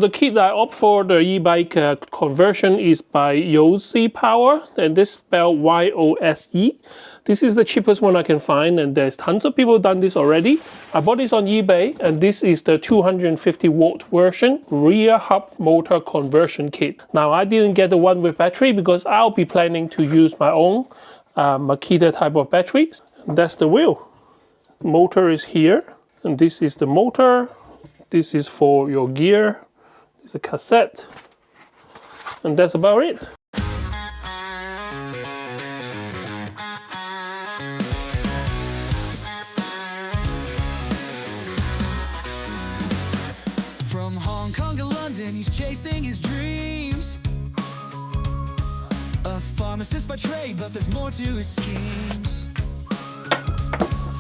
The kit that I opt for the e-bike conversion is by Yose Power, and this spelled Y-O-S-E. This is the cheapest one I can find, and there's tons of people done this already. I bought this on eBay, and this is the 250 watt version rear hub motor conversion kit. Now I didn't get the one with battery because I'll be planning to use my own Makita type of batteries. And that's the wheel. Motor is here, and this is the motor. This is for your gear. It's a cassette, and that's about it. From Hong Kong to London, he's chasing his dreams. A pharmacist by trade, but there's more to his schemes.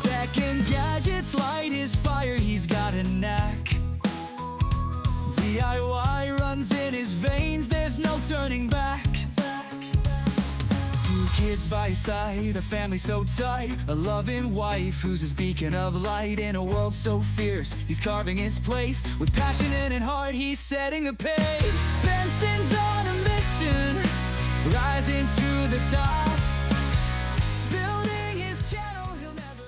Tech and gadgets light his fire, he's got a knack. DIY runs in his veins, there's no turning back. 2 kids by his side, a family so tight, a loving wife who's his beacon of light. In a world so fierce, he's carving his place. With passion and heart, he's setting the pace. Benson's on a mission, rising to the top. Building his channel, he'll never...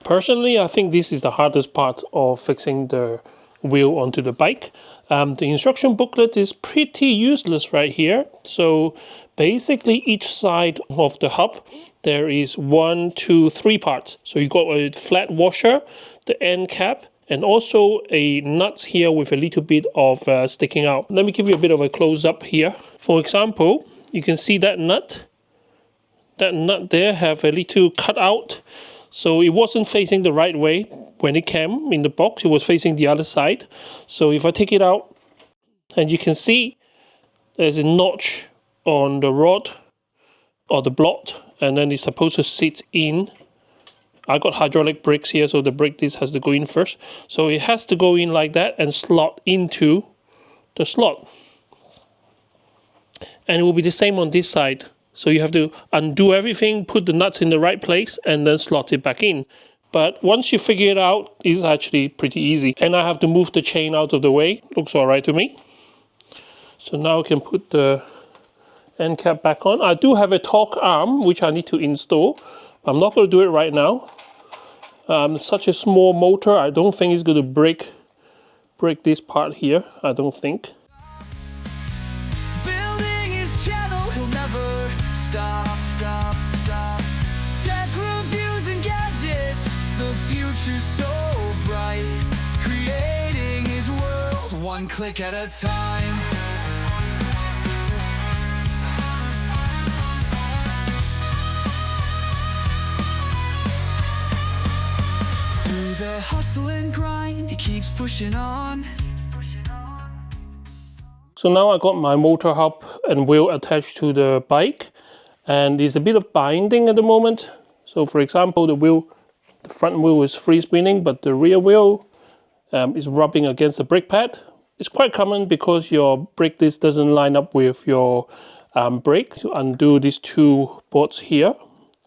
Personally, I think this is the hardest part of fixing the wheel onto the bike. The instruction booklet is pretty useless right here. So basically each side of the hub, there is 1, 2, 3 parts. So you got a flat washer, the end cap, and also a nut here with a little bit of sticking out. Let me give you a bit of a close up here. For example, you can see that nut. That nut there have a little cut out. So it wasn't facing the right way when it came in the box. It was facing the other side. So if I take it out, and you can see there's a notch on the rod or the blot, and then it's supposed to sit in. I got hydraulic brakes here, so the brake disc has to go in first. So it has to go in like that and slot into the slot. And it will be the same on this side. So you have to undo everything, put the nuts in the right place, and then slot it back in. But once you figure it out, it's actually pretty easy. And I have to move the chain out of the way. Looks all right to me. So now I can put the end cap back on. I do have a torque arm, which I need to install. I'm not going to do it right now. Such a small motor, I don't think it's going to break this part here. I don't think. Tech reviews and gadgets, the future's so bright. Creating his world, 1 click at a time. Through the hustle and grind, he keeps pushing on. So now I got my motor hub and wheel attached to the bike. And there's a bit of binding at the moment. So for example, the front wheel is free spinning, but the rear wheel is rubbing against the brake pad. It's quite common because your brake disc doesn't line up with your brake to undo these 2 bolts here.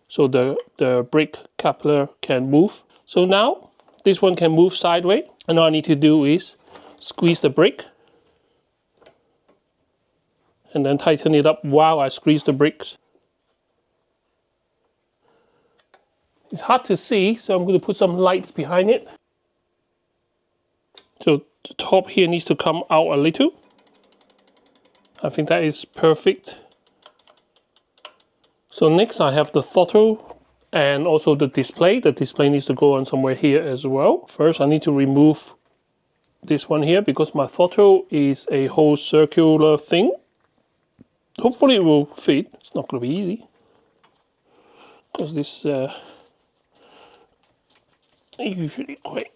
So the brake coupler can move. So now this one can move sideways. And all I need to do is squeeze the brake. And then tighten it up while I squeeze the brakes. It's hard to see, so I'm going to put some lights behind it. So the top here needs to come out a little. I think that is perfect. So next I have the throttle and also the display. The display needs to go on somewhere here as well. First I need to remove this one here because my throttle is a whole circular thing. Hopefully it will fit. It's not going to be easy because this usually quite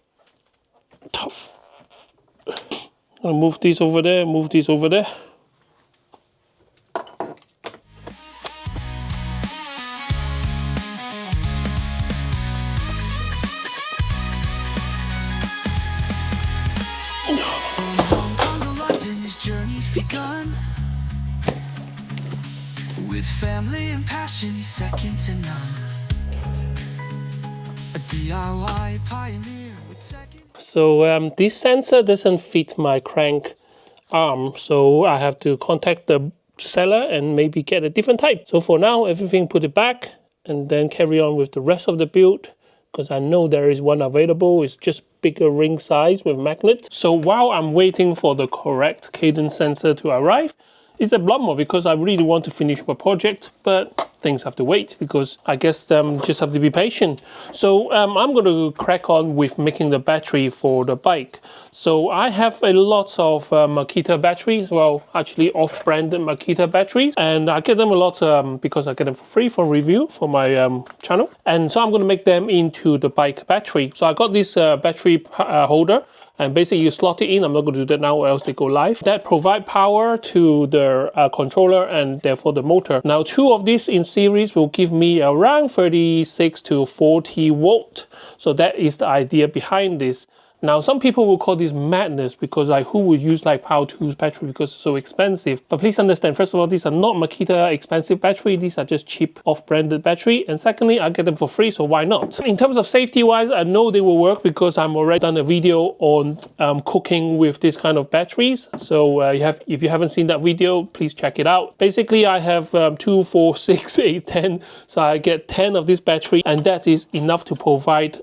tough. I'll move this over there, move this over there. From Hong Kong to London, his journey's begun. With family and passion, he's second to none. DIY pioneer with tech. So this sensor doesn't fit my crank arm, so I have to contact the seller and maybe get a different type. So for now, everything put it back and then carry on with the rest of the build, because I know there is one available. It's just bigger ring size with magnet. So while I'm waiting for the correct cadence sensor to arrive, it's a blunder because I really want to finish my project, but things have to wait because I guess just have to be patient. So I'm going to crack on with making the battery for the bike. So I have a lot of Makita batteries, well actually off-branded Makita batteries, and I get them a lot because I get them for free for review for my channel. And so I'm going to make them into the bike battery. So I got this battery holder, and basically you slot it in. I'm not going to do that now or else they go live. That provide power to the controller and therefore the motor. Now 2 of these in series will give me around 36 to 40 volt. So that is the idea behind this. Now some people will call this madness because like who would use like power tools battery because it's so expensive. But please understand, first of all, these are not Makita expensive battery. These are just cheap off-branded battery. And secondly, I get them for free, so why not? In terms of safety wise, I know they will work because I'm already done a video on cooking with this kind of batteries. So if you haven't seen that video, please check it out. Basically, I have 2, 4, 6, 8, 10. So I get 10 of this battery, and that is enough to provide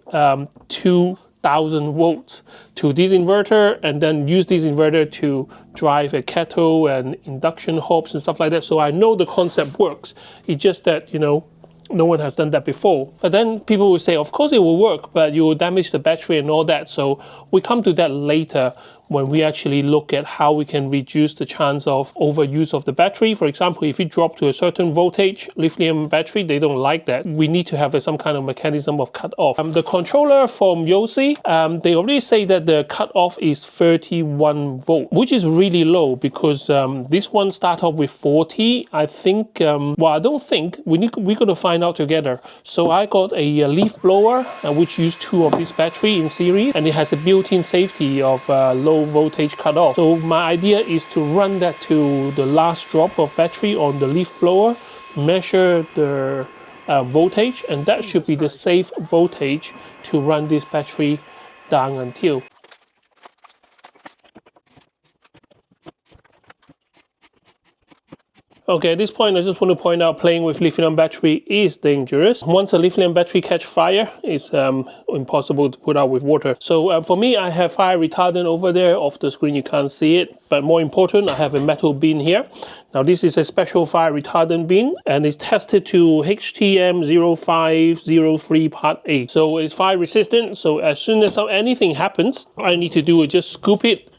2,000 volts to this inverter, and then use this inverter to drive a kettle and induction hobs and stuff like that. So I know the concept works. It's just that, you know, no one has done that before. But then people will say, of course it will work, but you will damage the battery and all that. So we come to that later when we actually look at how we can reduce the chance of overuse of the battery. For example, if you drop to a certain voltage, lithium battery, they don't like that. We need to have some kind of mechanism of cut off. The controller from Yossi, they already say that the cut off is 31 volt, which is really low because this one start off with 40. I think, well, I don't think, we're going to find out together. So I got a leaf blower, which used 2 of this battery in series, and it has a built-in safety of low voltage cutoff. So my idea is to run that to the last drop of battery on the leaf blower, measure the voltage, and that should be the safe voltage to run this battery down until. Okay, at this point I just want to point out playing with lithium battery is dangerous. Once a lithium battery catch fire, it's impossible to put out with water. So for me, I have fire retardant over there. Off the screen you can't see it, but more important, I have a metal bin here. Now this is a special fire retardant bin, and it's tested to HTM 0503 part A. So it's fire resistant, so as soon as anything happens, all I need to do is just scoop it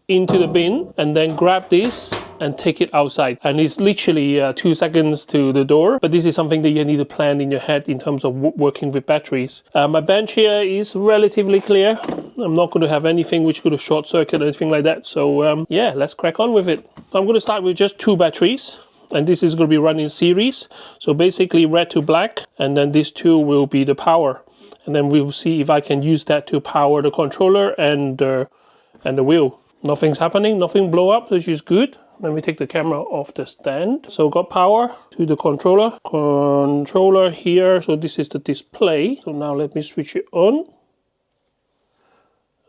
into the bin and then grab this and take it outside, and it's literally 2 seconds to the door. But this is something that you need to plan in your head in terms of working with batteries. My bench here is relatively clear. I'm not going to have anything which could have short circuit or anything like that, so yeah, let's crack on with it. I'm going to start with just 2 batteries, and this is going to be run in series. So basically red to black, and then these 2 will be the power, and then we'll see if I can use that to power the controller and the wheel. Nothing's happening, nothing blow up, which is good. Let me take the camera off the stand. So got power to the controller here. So this is the display. So now let me switch it on.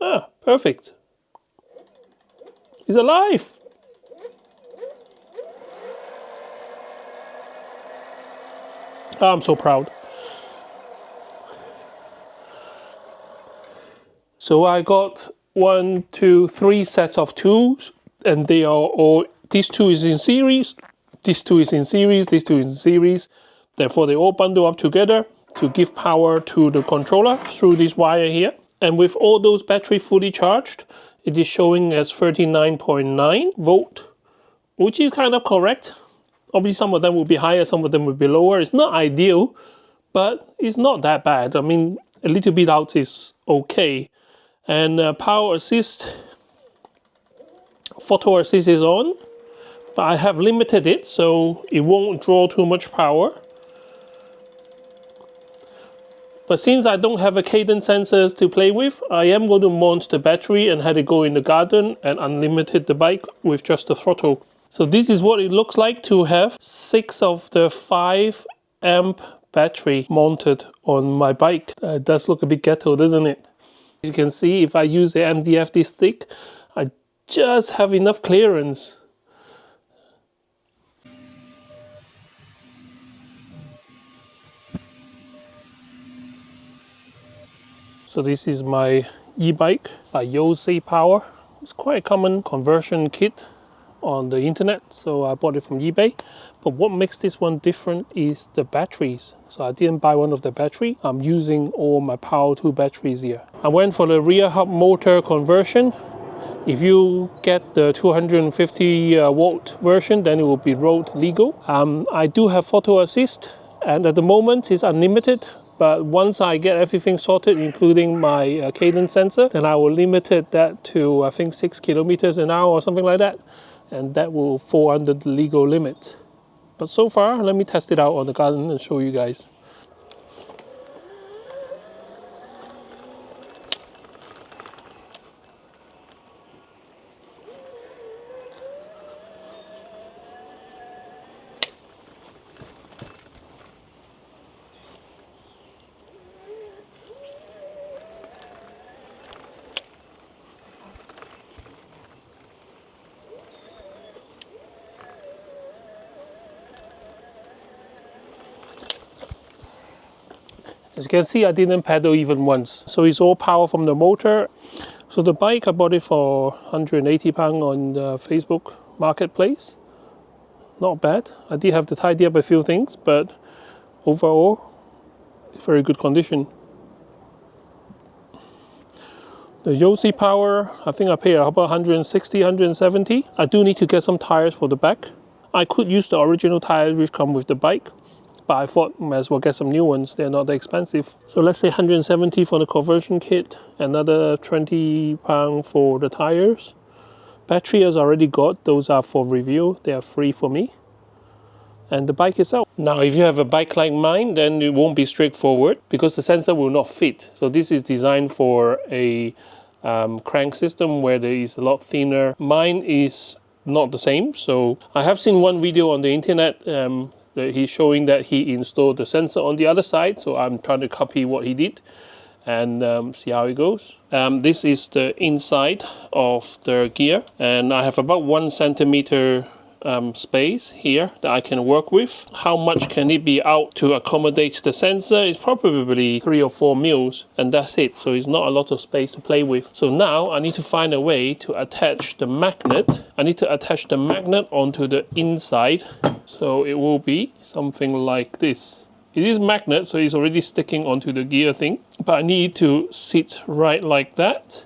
Ah, perfect. It's alive. Oh, I'm so proud. So I got 1, 2, 3 sets of tools, and they are all, these 2 is in series, this 2 is in series, this 2 is in series. Therefore, they all bundle up together to give power to the controller through this wire here. And with all those battery fully charged, it is showing as 39.9 volt, which is kind of correct. Obviously, some of them will be higher, some of them will be lower. It's not ideal, but it's not that bad. I mean, a little bit out is okay. And power assist, photo assist is on, but I have limited it so it won't draw too much power. But since I don't have a cadence sensors to play with, I am going to mount the battery and have it go in the garden and unlimited the bike with just the throttle. So this is what it looks like to have 6 of the 5 amp battery mounted on my bike. It does look a bit ghetto, doesn't it? You can see if I use the MDFD stick, I just have enough clearance. So this is my e-bike by Yosei Power. It's quite a common conversion kit on the internet, so I bought it from eBay. But what makes this one different is the batteries. So I didn't buy one of the battery. I'm using all my Power 2 batteries here. I went for the rear hub motor conversion. If you get the 250 volt version, then it will be road legal. I do have photo assist, and at the moment it's unlimited. But once I get everything sorted, including my cadence sensor, then I will limit that to, I think, 6 kilometers an hour or something like that. And that will fall under the legal limit. But so far, let me test it out on the garden and show you guys. As you can see, I didn't pedal even once. So it's all power from the motor. So the bike, I bought it for £180 on the Facebook Marketplace. Not bad. I did have to tidy up a few things, but overall, it's very good condition. The Yosei Power, I think I paid about 160, 170. I do need to get some tires for the back. I could use the original tires which come with the bike, but I thought might as well get some new ones. They're not that expensive. So let's say 170 for the conversion kit, another £20 for the tires. Battery has already got, those are for review, they are free for me. And the bike itself. Now if you have a bike like mine, then it won't be straightforward because the sensor will not fit. So this is designed for a crank system where there is a lot thinner. Mine is not the same. So I have seen one video on the internet that he's showing that he installed the sensor on the other side. So I'm trying to copy what he did and see how it goes. This is the inside of the gear, and I have about 1 centimeter space here that I can work with. How much can it be out to accommodate the sensor? It's probably 3 or 4 mils, and that's it. So it's not a lot of space to play with. So now I need to find a way to attach the magnet. I need to attach the magnet onto the inside. So it will be something like this. It is magnet, so it's already sticking onto the gear thing. But I need to sit right like that,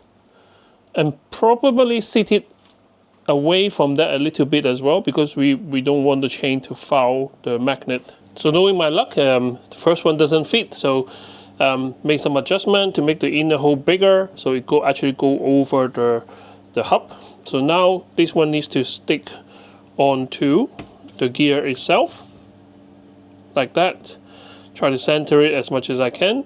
and probably sit it away from that a little bit as well, because we don't want the chain to foul the magnet. So knowing my luck, the first one doesn't fit. So make some adjustment to make the inner hole bigger, so it actually go over the hub. So now this one needs to stick onto the gear itself, like that. Try to center it as much as I can,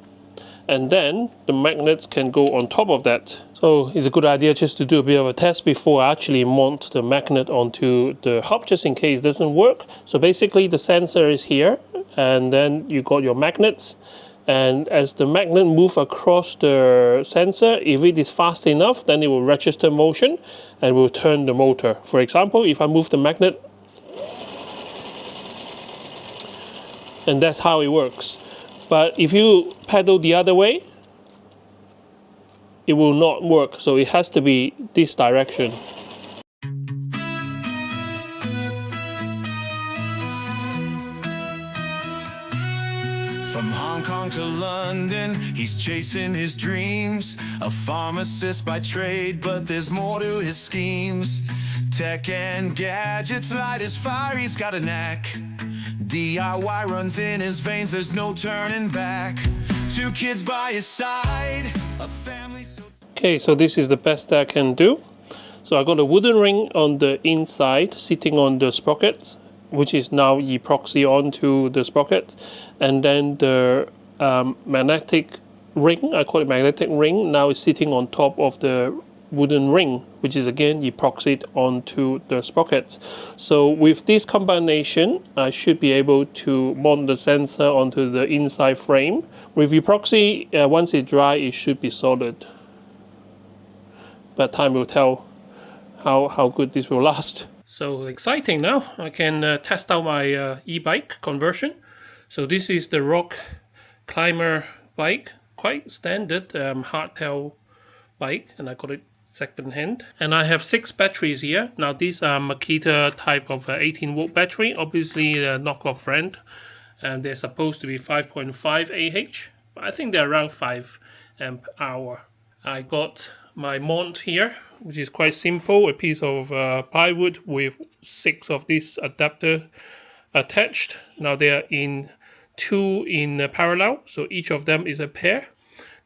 and then the magnets can go on top of that. So it's a good idea just to do a bit of a test before I actually mount the magnet onto the hub, just in case it doesn't work. So basically the sensor is here, and then you got your magnets, and as the magnet move across the sensor, if it is fast enough, then it will register motion and will turn the motor. For example, if I move the magnet, and that's how it works. But if you pedal the other way, it will not work. So it has to be this direction. From Hong Kong to London, he's chasing his dreams. A pharmacist by trade, but there's more to his schemes. Tech and gadgets light his fire, he's got a knack. DIY runs in his veins, there's no turning back. 2 kids by his side, a family so... Okay, so this is the best I can do. So I got a wooden ring on the inside, sitting on the sprockets, which is now epoxy onto the sprocket. And then the magnetic ring, I call it magnetic ring, now is sitting on top of the wooden ring, which is again epoxied onto the sprockets. So with this combination, I should be able to mount the sensor onto the inside frame. With epoxy, once it's dry, it should be solid. But time will tell how good this will last. So exciting now. I can test out my e-bike conversion. So this is the Rock Climber bike, quite standard hardtail bike, and I got it second hand. And I have 6 batteries here. Now these are Makita type of 18 volt battery, obviously a knockoff brand, and they're supposed to be 5.5 Ah, but I think they're around 5 amp hour. I got my mount here, which is quite simple, a piece of plywood with 6 of these adapter attached. Now they are in 2 in parallel, so each of them is a pair.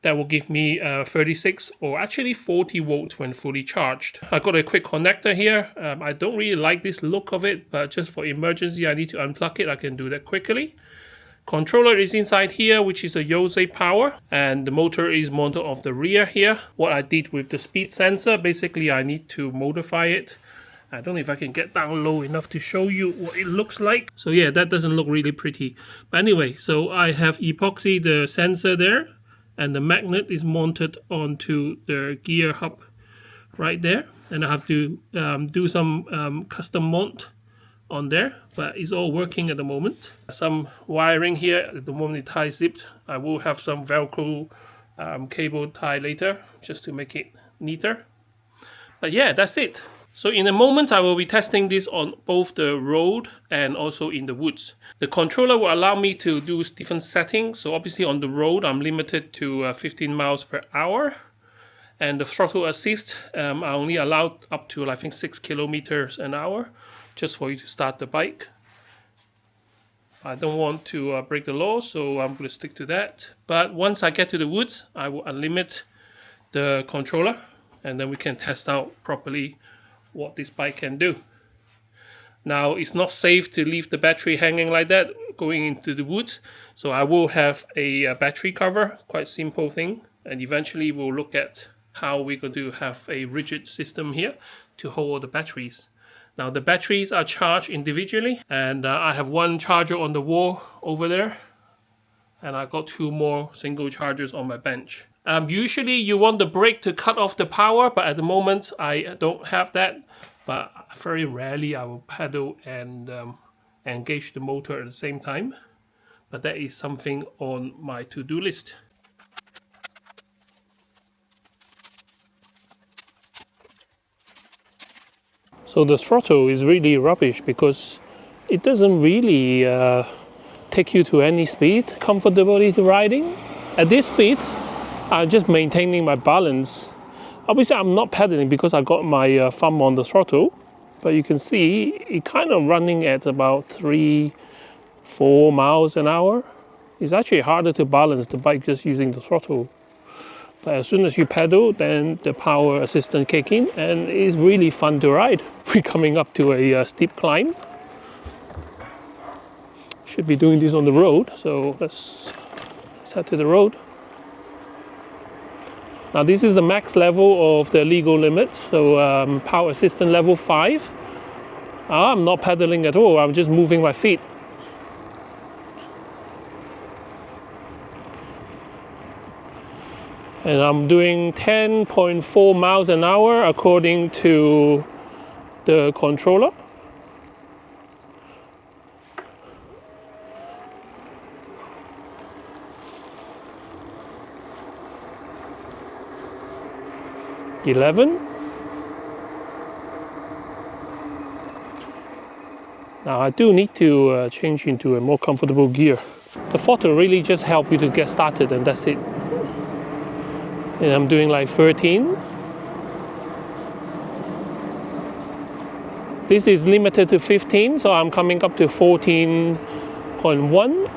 That will give me 36 or actually 40 volts when fully charged. I got a quick connector here. I don't really like this look of it, but just for emergency I need to unplug it. I can do that quickly. Controller is inside here, which is the Yose power, and the motor is mounted off the rear here. What I did with the speed sensor, basically I need to modify it. I don't know if I can get down low enough to show you what it looks like. So yeah, that doesn't look really pretty. But anyway, so I have epoxy the sensor there, and the magnet is mounted onto the gear hub right there. And I have to do some custom mount on there, but it's all working at the moment. Some wiring here, at the moment it ties zipped. I will have some Velcro cable tie later, just to make it neater. But yeah, that's it. So in a moment, I will be testing this on both the road and also in the woods. The controller will allow me to do different settings. So obviously on the road, I'm limited to 15 miles per hour. And the throttle assist, I only allowed up to I think 6 kilometers an hour, just for you to start the bike. I don't want to break the law, so I'm going to stick to that. But once I get to the woods, I will unlimit the controller, and then we can test out properly what this bike can do. Now, it's not safe to leave the battery hanging like that going into the woods, so I will have a battery cover, quite simple thing, and eventually we'll look at how we're going to have a rigid system here to hold the batteries. Now the batteries are charged individually, and I have one charger on the wall over there, and I got 2 more single chargers on my bench. Usually you want the brake to cut off the power, but at the moment I don't have that. But very rarely I will pedal and engage the motor at the same time. But that is something on my to-do list. So the throttle is really rubbish because it doesn't really take you to any speed comfortably to riding. At this speed, I'm just maintaining my balance. Obviously, I'm not pedaling because I got my thumb on the throttle, but you can see it kind of running at about 3-4 miles an hour. It's actually harder to balance the bike just using the throttle. But as soon as you pedal, then the power assistant kicks in, and it's really fun to ride. We're coming up to a steep climb. Should be doing this on the road, so let's head to the road. Now this is the max level of the legal limit, so power assistant level 5. I'm not pedaling at all, I'm just moving my feet. And I'm doing 10.4 miles an hour according to the controller. $11. Now I do need to change into a more comfortable gear. The throttle really just helps you to get started, and that's it. And I'm doing like 13. This is limited to 15, so I'm coming up to 14.1.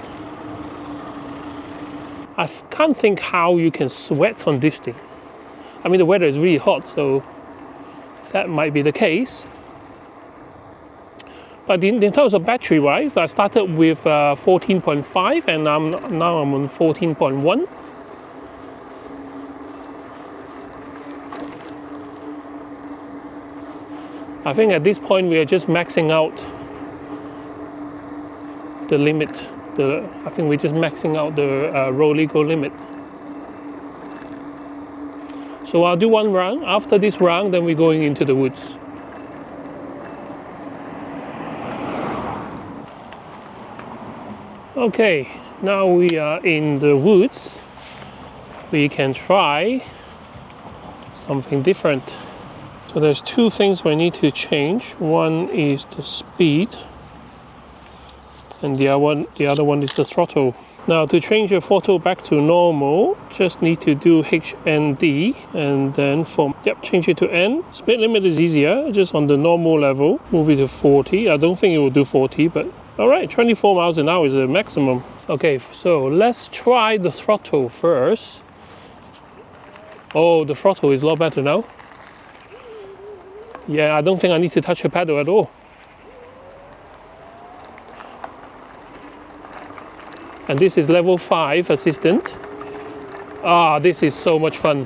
I can't think how you can sweat on this thing. I mean, the weather is really hot, so that might be the case. But in terms of battery wise, I started with 14.5 and now I'm on 14.1. I think at this point we are just maxing out the limit. I think we're just maxing out the road legal limit. So I'll do one round. After this round, then we're going into the woods. Okay, now we are in the woods. We can try something different. So there's two things we need to change. One is the speed, and the other one is the throttle. Now to change your throttle back to normal, just need to do HND and then change it to N. Speed limit is easier, just on the normal level. Move it to 40. I don't think it will do 40, but all right, 24 miles an hour is the maximum. Okay, so let's try the throttle first. Oh, the throttle is a lot better now. Yeah, I don't think I need to touch the pedal at all. And this is level 5 assistant. Ah, this is so much fun.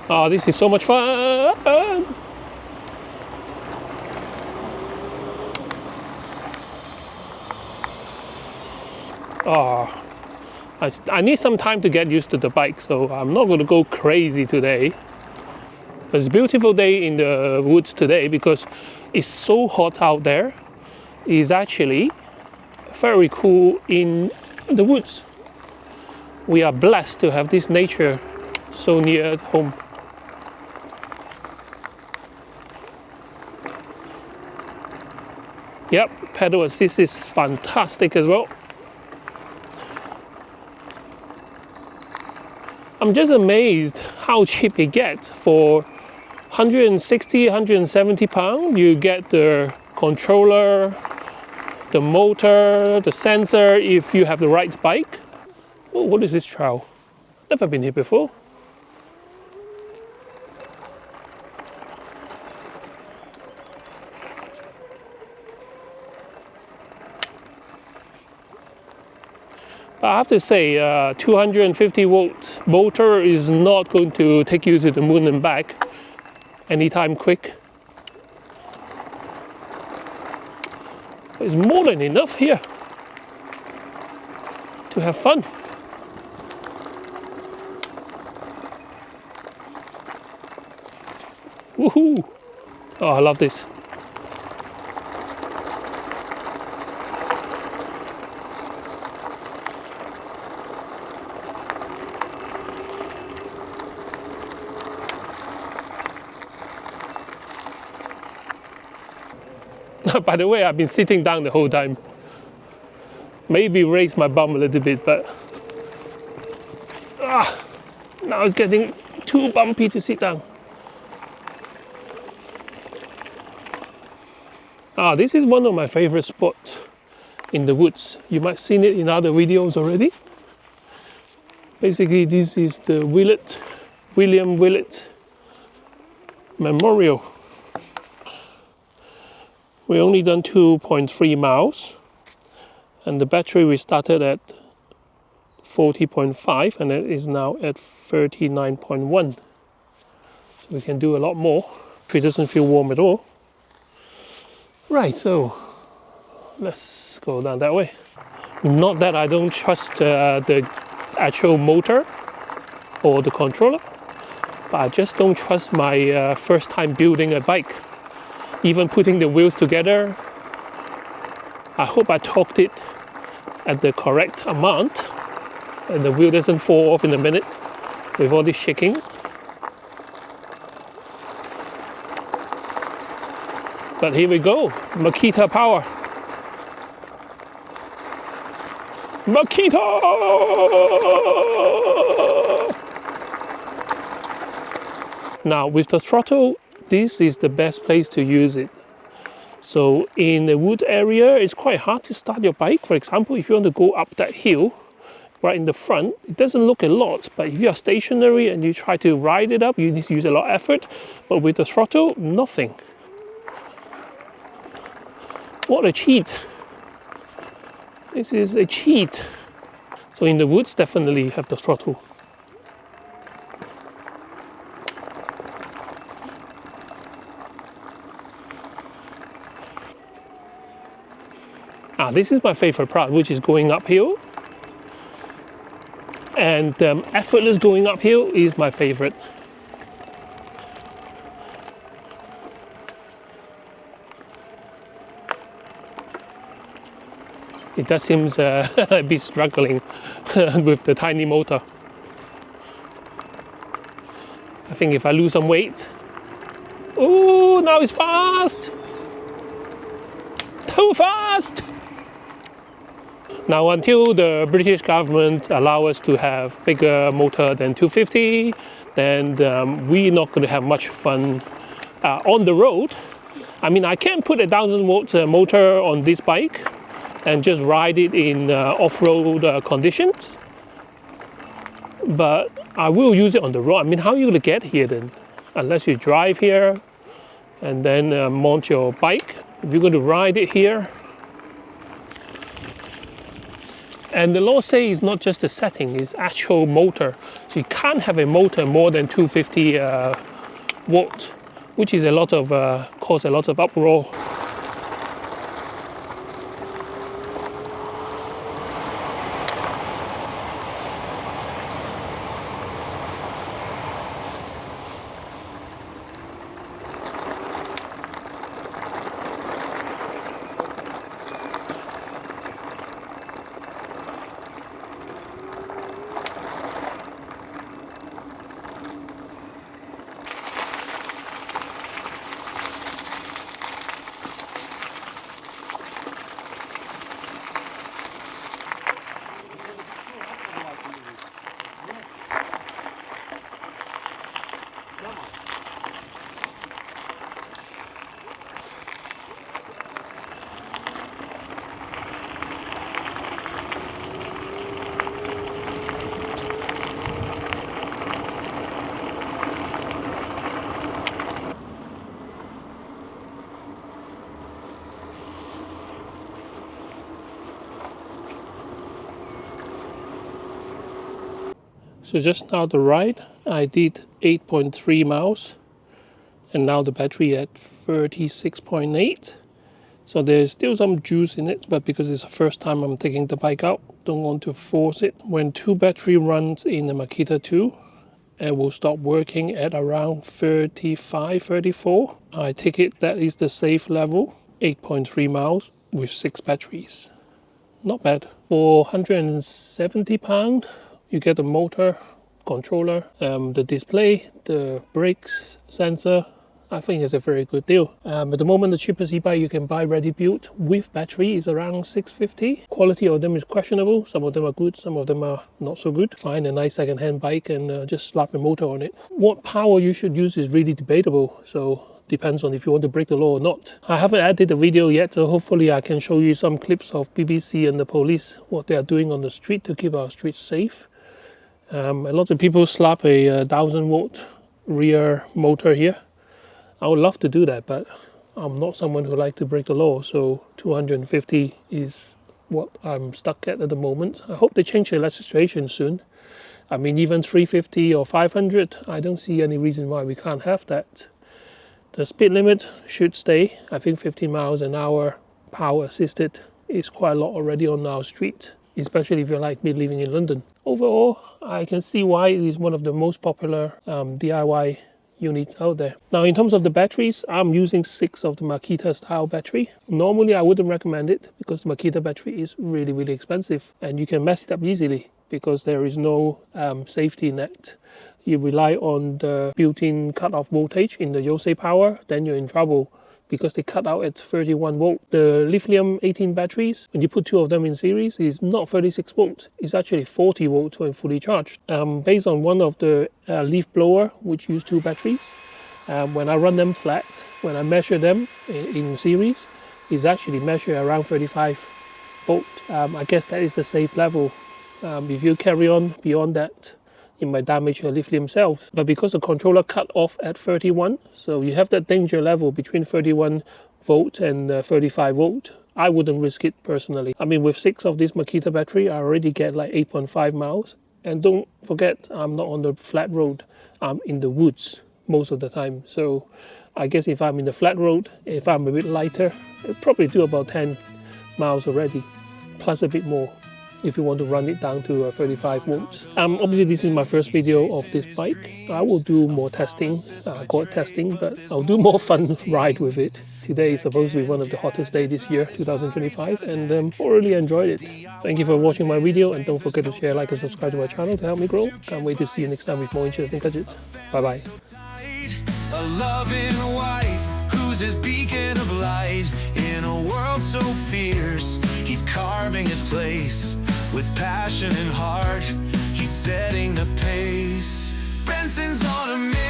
Ah, this is so much fun. Ah, I need some time to get used to the bike, so I'm not going to go crazy today. It's a beautiful day in the woods today because it's so hot out there. It's actually very cool in the woods. We are blessed to have this nature so near at home. Yep, pedal assist is fantastic as well. I'm just amazed how cheap it gets. For 160, 170 pounds, you get the controller, the motor, the sensor, if you have the right bike. Oh, what is this trail? Never been here before. But I have to say, 250 volt motor is not going to take you to the moon and back anytime quick. It's more than enough here to have fun. Woohoo! Oh, I love this. By the way, I've been sitting down the whole time. Maybe raise my bum a little bit, but now it's getting too bumpy to sit down. This is one of my favorite spots in the woods. You might have seen it in other videos already. Basically, this is the William Willett Memorial. We only done 2.3 miles, and the battery we started at 40.5 and it is now at 39.1. So we can do a lot more. It doesn't feel warm at all. Right, so let's go down that way. Not that I don't trust the actual motor or the controller, but I just don't trust my first time building a bike. Even putting the wheels together, I hope I torqued it at the correct amount and the wheel doesn't fall off in a minute with all this shaking. But here we go, Makita power. Makita! Now with the throttle, this is the best place to use it. So in the wood area, it's quite hard to start your bike. For example, if you want to go up that hill right in the front, it doesn't look a lot, but if you are stationary and you try to ride it up, you need to use a lot of effort. But with the throttle, nothing. What a cheat. This is a cheat. So in the woods, definitely have the throttle. This is my favorite part, which is going uphill. And effortless going uphill is my favorite. It does seem a bit struggling with the tiny motor. I think if I lose some weight. Oh, now it's fast! Too fast! Now, until the British government allow us to have bigger motor than 250, then we're not going to have much fun on the road. I mean, I can put a 1000-watt motor on this bike and just ride it in off-road conditions, but I will use it on the road. I mean, how are you going to get here then? Unless you drive here and then mount your bike. If you're going to ride it here. And the law says it's not just the setting, it's actual motor. So you can't have a motor more than 250 watt, which is a lot of cause a lot of uproar. So just now the ride, I did 8.3 miles, and now the battery at 36.8. So there's still some juice in it, but because it's the first time I'm taking the bike out, don't want to force it. When 2 battery runs in the Makita 2, and will stop working at around 35, 34. I take it that is the safe level, 8.3 miles with 6 batteries. Not bad. For £170, you get the motor, controller, the display, the brakes sensor. I think it's a very good deal. At the moment, the cheapest e-bike you can buy ready built with battery is around $650. Quality of them is questionable. Some of them are good, some of them are not so good. Find a nice second-hand bike and just slap a motor on it. What power you should use is really debatable. So depends on if you want to break the law or not. I haven't added the video yet, so hopefully I can show you some clips of BBC and the police, what they are doing on the street to keep our streets safe. A lot of people slap a 1000-watt rear motor here. I would love to do that, but I'm not someone who likes to break the law, so 250 is what I'm stuck at the moment. I hope they change the legislation soon. I mean, even 350 or 500, I don't see any reason why we can't have that. The speed limit should stay. I think 50 miles an hour power assisted is quite a lot already on our street, especially if you're like me living in London. Overall, I can see why it is one of the most popular DIY units out there. Now, in terms of the batteries, I'm using 6 of the Makita style battery. Normally, I wouldn't recommend it because the Makita battery is really, really expensive and you can mess it up easily because there is no safety net. You rely on the built-in cut-off voltage in the Yosei power, then you're in trouble because they cut out at 31 volt. The lithium 18 batteries, when you put 2 of them in series, is not 36 volt. It's actually 40 volt when fully charged. Based on one of the leaf blower, which use 2 batteries, when I run them flat, when I measure them in series, it's actually measured around 35 volt. I guess that is the safe level. If you carry on beyond that, it might damage your lithium cells. But because the controller cut off at 31, so you have that danger level between 31 volt and 35 volt, I wouldn't risk it personally. I mean, with 6 of this Makita battery, I already get like 8.5 miles. And don't forget, I'm not on the flat road. I'm in the woods most of the time. So I guess if I'm in the flat road, if I'm a bit lighter, I'll probably do about 10 miles already, plus a bit more if you want to run it down to 35 volts. Obviously this is my first video of this bike. I will do more testing, call it testing, but I'll do more fun ride with it. Today is supposed to be one of the hottest days this year, 2025, and I really enjoyed it. Thank you for watching my video, and don't forget to share, like, and subscribe to my channel to help me grow. Can't wait to see you next time with more interesting gadgets. Bye bye. A loving wife who's his beacon of light. In a world so fierce, he's carving his place. With passion and heart, he's setting the pace. Benson's on a mission.